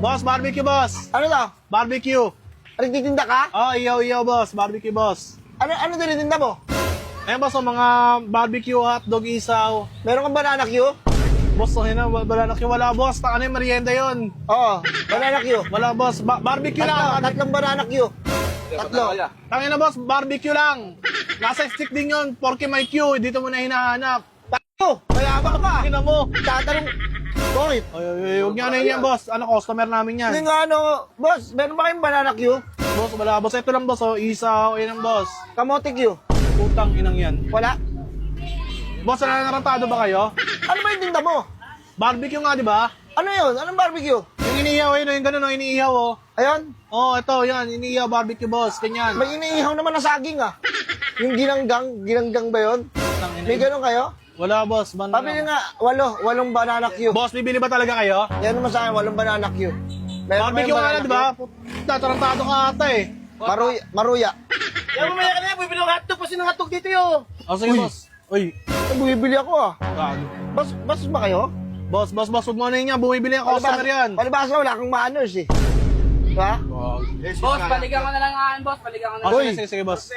Boss, barbecue, boss. Ano to? Barbecue. Nagtitinda ka? Oh, iyaw, boss. Barbecue, boss. Ano tinitinda mo? Ayun, boss, ang mga barbecue, hotdog, isaw. Meron kang banana Q? Boss, oh, yun, wala na wala, boss. Ano yung merienda yun? Oo, banana Q. Wala, boss. Barbecue lang. Tatlong banana Q. Tatlo. Tangin na, boss. Barbecue lang. Nasa stick din yun. Porky my Q. Dito mo na hinahanap. Tayo, mayabang ka. Tangin na mo. Tatanong, bakit? Ay, huwag niya na yan, boss. Ano, customer namin yan. Hindi nga ano, boss, meron ba kayong banana Q? Boss, wala, boss. Ito lang, boss. Oh, isaw. Yan ang boss. Kamote Q? Putang inang yan. Wala. Boss, nananarantado ba kayo? Ano ba yung tinda mo? Barbecue nga, di ba? Ano yun? Anong barbecue? Yung iniihaw, yun, yung gano'n, iniihaw, oh. Ayun, Oh, ito, yan, iniihaw barbecue, boss. Ganyan. may iniihaw naman na saging ah. Yung ginanggang ba yun? May ganun kayo? Wala, boss. Pabili nga, walong banana Q. Boss, bibili ba talaga kayo? Yan naman sa akin, walong banana Q. Meron Barbecue kayong nga na, banana di ba? Tatarantado ka ata, eh. Q? Maruya. Yan, mamaya ka na yan. Bibili ng hotdog. Kasi ng hotdog dito yun. Oh, sige, boss. Uy. Bumibili ako ah. Gago. Boss ba kayo? Boss, huwag mo na yun yan. Bumibili ang customer yan. Palibasa wala akong manners eh. Diba? Boss, balikan ka na lang aan, boss. Balikan ka na Oh, lang. sige, boss.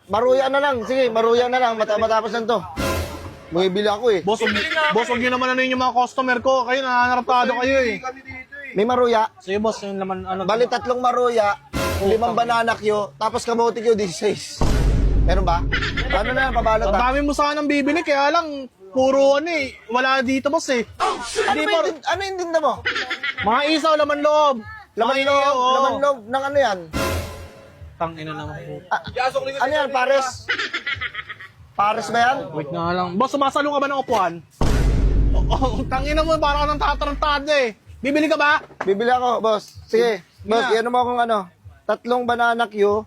Maruya na lang. Sige, maruya na lang. Matapos na to. Bumibili ako eh. Boss, huwag nyo naman ano yung mga customer ko. Kayo, nananarantado kayo, eh. May maruya. Sige, boss, yung laman, ano. Bali, 3 maruya. 5 banana Q. Tapos kamote Q, 16. Meron ba? Ano na, pabalot Ang ba? dami mo sanang bibili, kaya lang, puro ano eh. Wala dito, boss eh. Ano yung tinda mo? Mga isaw, laman loob. Laman Mga loob, oo. laman loob ng ano yan? Tangina naman. Ano yan, pares? Pares ba yan? Wait nga lang. Boss, sumasalo ka ba ng upuan? Tangina mo, parang ka nang tatarantado eh. Bibili ka ba? Bibili ako, boss. Sige, boss, Yeah. yan mo akong ano. 3 banana Q,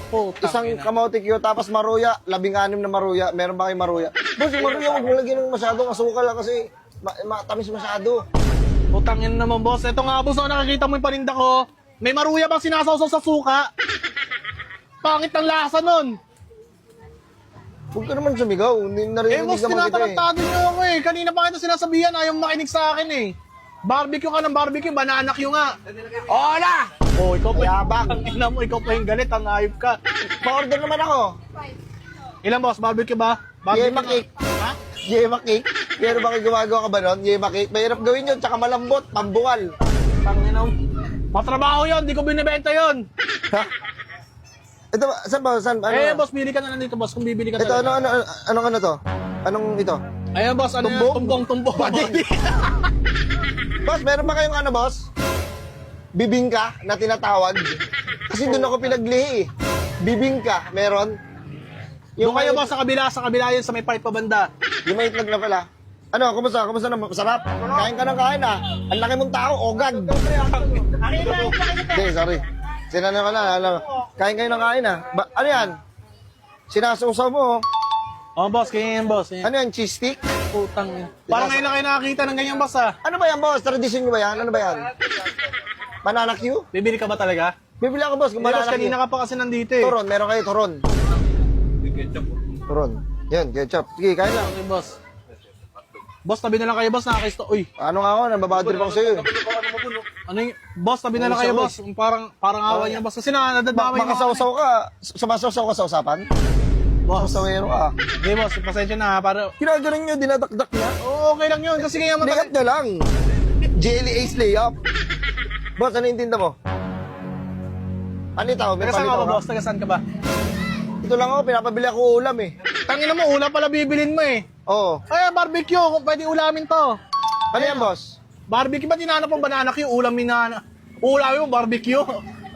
Oh, isang kamote Q, tapos maruya, 16 na maruya. Meron ba kayong maruya? Boss, yung maruya, huwag mo lagyan ng masyadong asukal kasi matamis masyado. Putangin naman, boss. Ito nga, boss, nakakita mo yung paninda ko. May maruya bang sinasawsaw sa suka? Pangit ang lasa nun. Huwag ka naman sumigaw. Eh, Narinig boss, naman kita eh. tinatarantado niyo ako eh. Kanina pa kita sinasabihan, ayaw makinig sa akin eh. Barbecue ka ng barbecue, banana Q nga. Oo na! Oh, ikaw pa Yabang. Ang ina mo, ikaw pa yung galit, ang ayop ka. Pa-order naman ako. Ilan, boss? Barbecue ba? Yema cake. Ha? Yema cake. Meron ba kayo gumagawa ka ba nun? Yema cake. Mahirap gawin yun, tsaka malambot, pambuwal. Tangina mo. Matrabaho yun, di ko binibenta yun. Ha? Ito, saan ba? Saan? Ano? Eh, boss, bili ka na lang dito, boss, kung bibili ka Ito, talaga. ano to? Anong ito? Ayun, boss, ano yan? Tumbong? Tumbong. Boss, meron ba kayong ano, boss? Bibingka na tinatawag? Kasi doon ako pinaglihi eh. Bibingka, meron? Yung kayo, boss, sa kabila yun, sa may pipe pa banda. Yung may itlog na pala. Ano, kumusta? Kumusta na? Masarap? Kain ka ng kain ah. Ang laki mong tao, ogad. Hindi, sorry. Sinano ka na, ano. Kain kayo ng kain ah. Ano yan? Sinasawsaw mo oh. Oh, boss, kaya yan, boss. Ano yan, cheese stick? Putang yan. Parang ngayon lang kayo nakakita ng ganyan, boss, ah. Ano ba yan, boss? Tradisyon nyo ba yan? Ano ba yan? Banana Q? Bibili ka ba talaga? Bibili ako, boss, kung Eh, boss, banana Q. kanina ka pa kasi nandito, eh. Turon, meron kayo turon. Turon. Yan, ketchup. Sige, kain lang. Okay, boss. Boss, tabi na lang kayo, boss. Nakakaisto. Uy, Ano nga ako, nababadrip ako sa'yo. ano yung... Boss, tabi na lang kayo, boss. Parang awa niyo, boss. Kasi nadadamay yung... Makasawsaw ka. Sumasaw ka sa usapan? Boss. Sawero ka. Hindi, boss. Pasensya na, ha. Para... Ginagaling nyo, dinadakdak na. Oo, okay lang yun. Kasi kaya Likat nyo lang. Jelly Ace layup. Boss, ano yung tinda mo? Ano ito? May Taga saan ka palito ba, boss? Taga saan ka ba? Ito lang ako, pinapabili ako ulam eh. Tangina mo, ulam pala bibilin mo, eh. Oo. Ay, barbecue. Kung pwede ulamin to. Ano yan, boss? Barbecue ba tinanap mo banana Q? Ulam Ulamin mo, barbecue.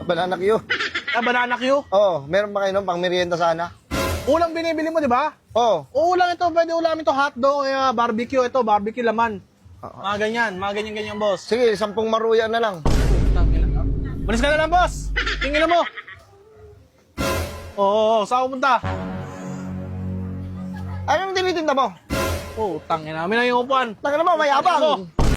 Banana Q. Banana Q? Oo, meron ba kayo nun? Pang merienda sana? Ulam binibili mo, di ba? Oo. Ulam ito, pwede ulamin to hotdog, barbecue, ito, barbecue laman. Mga ganyan, boss. Sige, 10 maruya na lang. Malis ka na lang, boss. Tingin mo. Oo, saan pumunta? Anong tinitinda mo? Oh, tangina. Amin na yung upuan. Taka naman, mayabang.